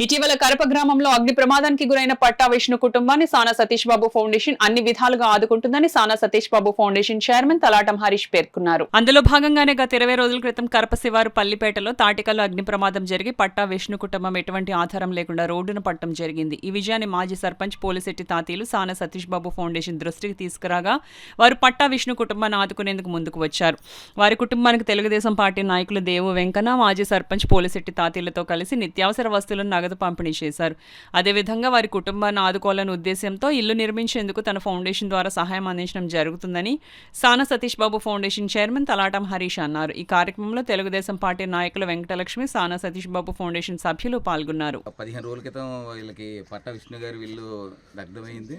ఇటీవల కరప గ్రామంలో అగ్ని ప్రమాదానికి గురైన పట్టా విష్ణు కుటుంబాన్ని సానా సతీష్ బాబు ఫౌండేషన్ అన్ని విధాలుగా ఆదుకుంటుందని సానా సతీష్ బాబు ఫౌండేషన్ చైర్మన్ తలాటం హరీష్ పేర్కొన్నారు. అందులో భాగంగానే గత 20 రోజుల క్రితం కరప శివారు పల్లిపేటలో తాటికల్లో అగ్ని ప్రమాదం జరిగి పట్టా విష్ణు కుటుంబం ఎటువంటి ఆధారం లేకుండా రోడ్డున పట్టడం జరిగింది. ఈ విజయాన్ని మాజీ సర్పంచ్ పోలిశెట్టి తాతీలు సానా సతీష్ బాబు ఫౌండేషన్ దృష్టికి తీసుకురాగా వారు పట్టా విష్ణు కుటుంబాన్ని ఆదుకునేందుకు ముందుకు వచ్చారు. వారి కుటుంబానికి తెలుగుదేశం పార్టీ నాయకులు దేవు వెంకన్న, మాజీ సర్పంచ్ పోలిశెట్టి తాతీలతో కలిసి నిత్యావసర వస్తువులను నగదు పంపిణీ చేశారు. అదేవిధంగా వారి కుటుంబాన్ని ఆదుకోవాలనే ఉద్దేశంతో ఇల్లు నిర్మించేందుకు తన ఫౌండేషన్ ద్వారా సహాయం అందించడం జరుగుతుందని సానా సతీష్ బాబు ఫౌండేషన్ చైర్మన్ తలాటం హరీష్ అన్నారు. ఈ కార్యక్రమంలో తెలుగుదేశం పార్టీ నాయకులు వెంకటలక్ష్మి, సానా సతీష్ బాబు ఫౌండేషన్ సభ్యులు పాల్గొన్నారు. 15 రోజుల క్రితం వీళ్ళకి పట్టా విష్ణు గారి ఇల్లు దగ్ధమైంది.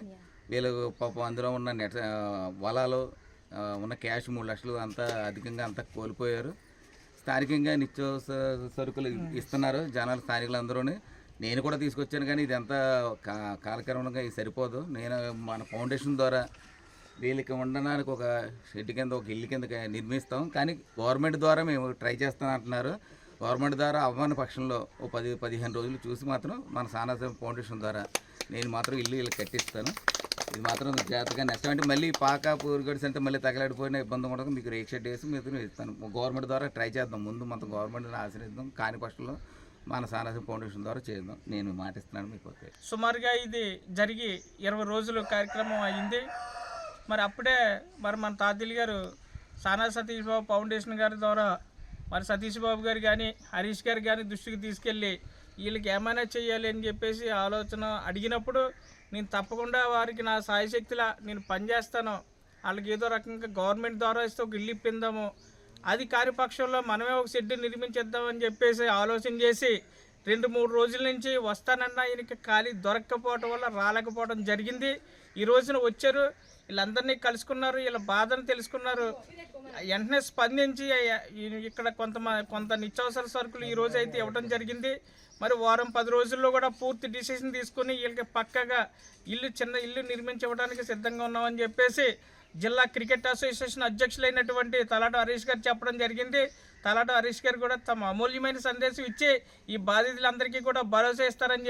వీళ్ళు పాపం అందులో ఉన్న వలాలు ఉన్న క్యాష్ 3 లక్షలు అంతా అధికంగా అంతా కోల్పోయారు. స్థానికంగా నిత్యావసర సరుకులు ఇస్తున్నారు జనాలు, స్థానికులందరూ. నేను కూడా తీసుకొచ్చాను, కానీ ఇదంతా కాలక్రమంగా ఇది సరిపోదు. నేను మన ఫౌండేషన్ ద్వారా వీళ్ళకి ఉండడానికి ఒక షెడ్ కింద, ఒక ఇల్లు కింద నిర్మిస్తాం. కానీ గవర్నమెంట్ ద్వారా మేము ట్రై చేస్తాం అంటున్నారు. గవర్నమెంట్ ద్వారా అవ్వని పక్షంలో ఓ 10-15 రోజులు చూసి మాత్రం మన సానా ఫౌండేషన్ ద్వారా నేను మాత్రం ఇల్లు కట్టిస్తాను. ఇది మాత్రం జాగ్రత్తగా నష్టం అంటే మళ్ళీ పాక పూరుగడిసి అంటే మళ్ళీ తగలడిపోయిన ఇబ్బంది ఉండదు. మీకు రేక్ షెడ్ వేసి మీరు ఇస్తాను. గవర్నమెంట్ ద్వారా ట్రై చేద్దాం. ముందు మన గవర్నమెంట్ని ఆశ్రయిద్దాం. కాని పక్షంలో మన సానా ఫౌండేషన్ ద్వారా చేద్దాం. నేను మాటిస్తున్నాను మీకు. సుమారుగా ఇది జరిగి 20 రోజులు కార్యక్రమం అయింది. మరి అప్పుడే మన తాతీలు గారు సానా సతీష్ బాబు ఫౌండేషన్ గారి ద్వారా సతీష్ బాబు గారు కానీ హరీష్ గారు కానీ దృష్టికి తీసుకెళ్ళి వీళ్ళకి ఏమైనా చేయాలి అని చెప్పేసి ఆలోచన అడిగినప్పుడు నేను తప్పకుండా వారికి నా సాయశక్తిలా నేను పనిచేస్తాను. వాళ్ళకి ఏదో రకంగా గవర్నమెంట్ ద్వారా ఇస్తే ఒక ఇల్లు ఇప్పిందాము, అది కార్యపక్షంలో మనమే ఒక షెడ్ నిర్మించేద్దామని చెప్పేసి ఆలోచన చేసి 2-3 రోజుల నుంచి వస్తానన్నా ఈయనకి ఖాళీ దొరక్కపోవటం వల్ల రాలేకపోవడం జరిగింది. ఈ రోజున వచ్చారు, వీళ్ళందరినీ కలుసుకున్నారు, వీళ్ళ బాధను తెలుసుకున్నారు. వెంటనే స్పందించి ఇక్కడ కొంత నిత్యావసర సరుకులు ఈ రోజు అయితే ఇవ్వడం జరిగింది. మరి వారం 10 రోజుల్లో కూడా పూర్తి డిసిషన్ తీసుకుని వీళ్ళకి పక్కగా చిన్న ఇల్లు నిర్మించడానికి సిద్ధంగా ఉన్నామని చెప్పేసి జిల్లా క్రికెట్ అసోసియేషన్ అధ్యక్షులైనటువంటి తలాట హరీష్ గారు చెప్పడం జరిగింది. తలాట హరీష్ గారు కూడా తమ అమూల్యమైన సందేశం ఇచ్చి ఈ బాధితులందరికీ కూడా భరోసా ఇస్తారని